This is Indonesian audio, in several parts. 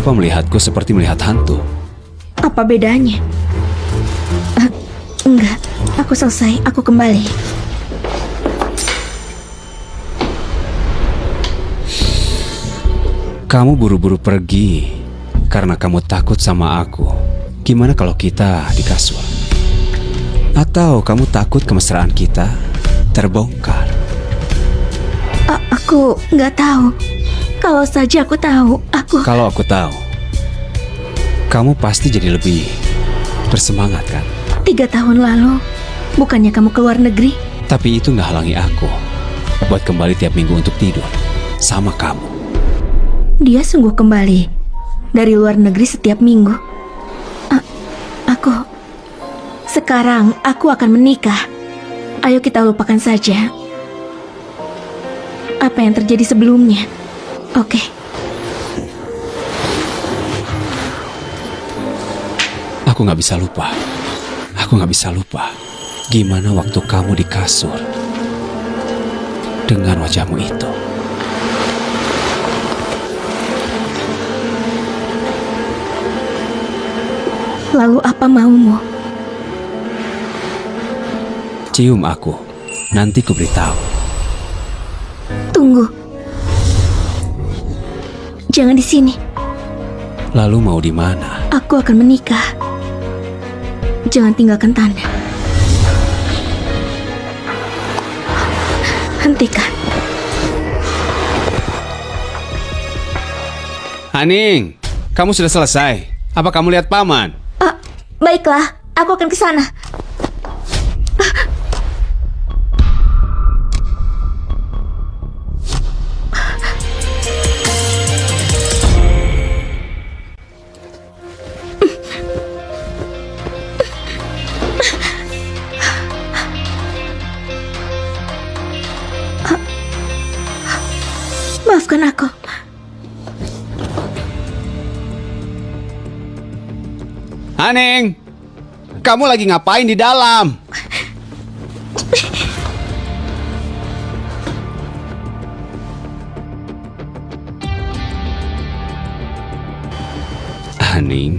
Kenapa melihatku seperti melihat hantu? Apa bedanya? Enggak, aku selesai, aku kembali. Kamu buru-buru pergi karena kamu takut sama aku. Gimana kalau kita di kasur? Atau kamu takut kemesraan kita terbongkar? Aku nggak tahu. Kalau saja aku tahu, Kalau aku tahu, kamu pasti jadi lebih bersemangat kan? 3 tahun lalu, bukannya kamu keluar negeri? Tapi itu nggak halangi aku buat kembali tiap minggu untuk tidur sama kamu. Dia sungguh kembali dari luar negeri setiap minggu. Sekarang aku akan menikah. Ayo kita lupakan saja apa yang terjadi sebelumnya. Oke. Aku nggak bisa lupa. Aku nggak bisa lupa gimana waktu kamu di kasur dengan wajahmu itu. Lalu apa maumu? Cium aku, nanti ku beritahu. Tunggu. Jangan di sini. Lalu mau di mana? Aku akan menikah. Jangan tinggalkan tanda. Hentikan. Haning, kamu sudah selesai? Apa kamu lihat paman? Baiklah, aku akan ke sana. Maafkan aku. Haning, kamu lagi ngapain di dalam? Haning,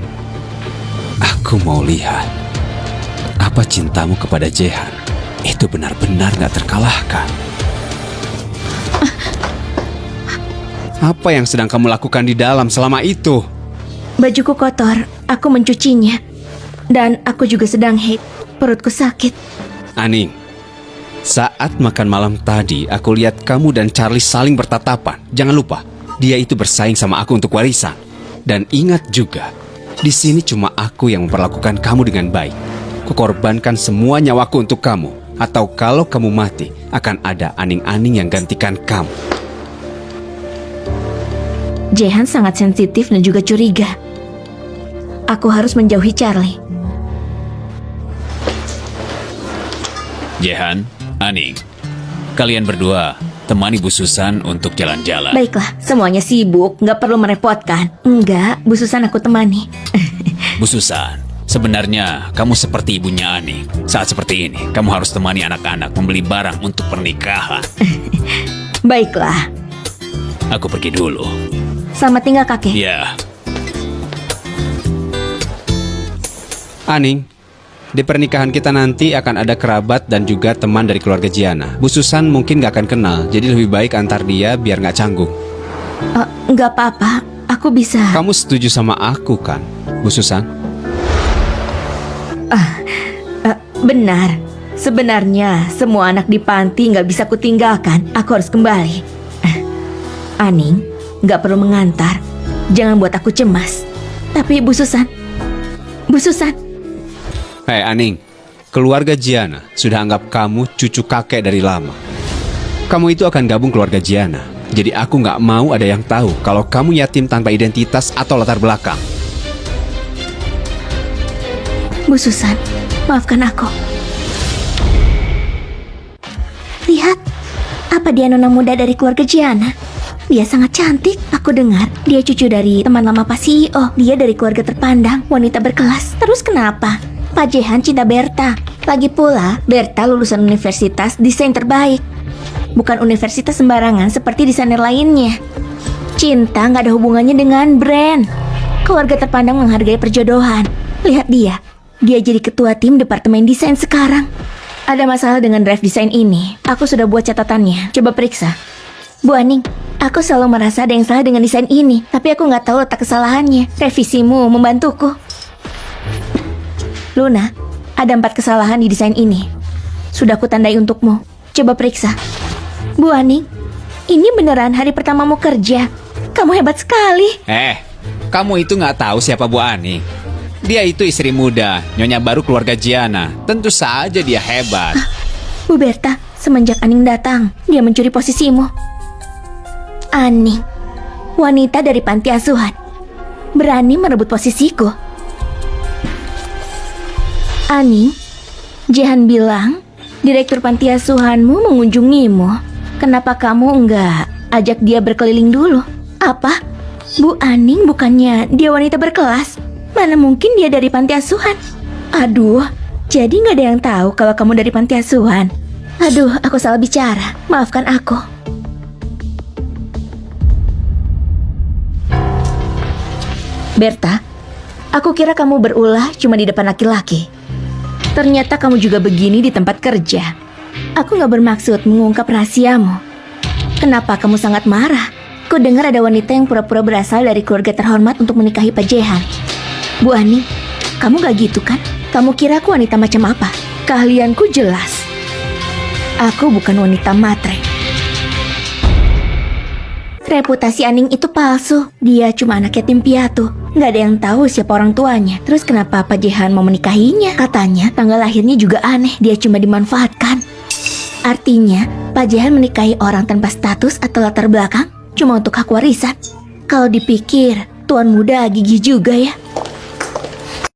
aku mau lihat apa cintamu kepada Jehan itu benar-benar gak terkalahkan. Apa yang sedang kamu lakukan di dalam selama itu? Bajuku kotor, aku mencucinya. Dan aku juga sedang haid, perutku sakit. Haning, saat makan malam tadi aku lihat kamu dan Charlie saling bertatapan. Jangan lupa, dia itu bersaing sama aku untuk warisan. Dan ingat juga, di sini cuma aku yang memperlakukan kamu dengan baik. Kukorbankan semua nyawaku untuk kamu. Atau kalau kamu mati, akan ada Aning-Aning yang gantikan kamu. Jehan sangat sensitif dan juga curiga. Aku harus menjauhi Charlie. Jehan, Aning, kalian berdua temani Bu Susan untuk jalan-jalan. Baiklah, semuanya sibuk, nggak perlu merepotkan. Enggak, Bu Susan aku temani. Bu Susan, sebenarnya kamu seperti ibunya Aning. Saat seperti ini, kamu harus temani anak-anak membeli barang untuk pernikahan. Baiklah. Aku pergi dulu. Selamat tinggal, kakek. Ya. Aning, di pernikahan kita nanti akan ada kerabat dan juga teman dari keluarga Giana. Bu Susan mungkin gak akan kenal, jadi lebih baik antar dia biar gak canggung. Nggak apa-apa, aku bisa. Kamu setuju sama aku kan, Bu Susan? Benar. Sebenarnya semua anak di panti nggak bisa kutinggalkan. Aku harus kembali. Aning, nggak perlu mengantar. Jangan buat aku cemas. Tapi Bu Susan, Hei Aning, keluarga Giana sudah anggap kamu cucu kakek dari lama. Kamu itu akan gabung keluarga Giana. Jadi aku nggak mau ada yang tahu kalau kamu yatim tanpa identitas atau latar belakang. Bu Susan, maafkan aku. Lihat, apa dia nona muda dari keluarga Giana? Dia sangat cantik. Aku dengar dia cucu dari teman lama Pak CEO. Dia dari keluarga terpandang, wanita berkelas. Terus kenapa? Pak Jehan cinta Berta. Lagi pula, Berta lulusan universitas desain terbaik. Bukan universitas sembarangan seperti desainer lainnya. Cinta nggak ada hubungannya dengan brand. Keluarga terpandang menghargai perjodohan. Lihat dia. Dia jadi ketua tim departemen desain sekarang. Ada masalah dengan drive desain ini. Aku sudah buat catatannya. Coba periksa. Bu Aning, aku selalu merasa ada yang salah dengan desain ini. Tapi aku nggak tahu letak kesalahannya. Revisimu membantuku. Luna, ada 4 kesalahan di desain ini. Sudah aku tandai untukmu. Coba periksa. Bu Aning, ini beneran hari pertamamu kerja. Kamu hebat sekali. Kamu itu nggak tahu siapa Bu Ani? Dia itu istri muda, nyonya baru keluarga Giana. Tentu saja dia hebat. Bu Berta, semenjak Aning datang, dia mencuri posisimu. Aning, wanita dari panti asuhan, berani merebut posisiku. Aning, Jehan bilang direktur panti asuhanmu mengunjungimu. Kenapa kamu enggak ajak dia berkeliling dulu? Apa? Bu Aning bukannya dia wanita berkelas? Mana mungkin dia dari panti asuhan? Aduh, jadi nggak ada yang tahu kalau kamu dari panti asuhan. Aduh, aku salah bicara. Maafkan aku. Berta, aku kira kamu berulah cuma di depan laki-laki. Ternyata kamu juga begini di tempat kerja. Aku nggak bermaksud mengungkap rahasiamu. Kenapa kamu sangat marah? Ku dengar ada wanita yang pura-pura berasal dari keluarga terhormat untuk menikahi Pak Jehan. Bu Ani, kamu gak gitu kan? Kamu kira aku wanita macam apa? Keahlianku jelas. Aku bukan wanita matre. Reputasi Aning itu palsu. Dia cuma anak yatim piatu. Gak ada yang tahu siapa orang tuanya. Terus kenapa Pak Jehan mau menikahinya? Katanya tanggal lahirnya juga aneh. Dia cuma dimanfaatkan. Artinya, Pak Jehan menikahi orang tanpa status atau latar belakang cuma untuk hak warisan. Kalau dipikir, tuan muda gigih juga ya.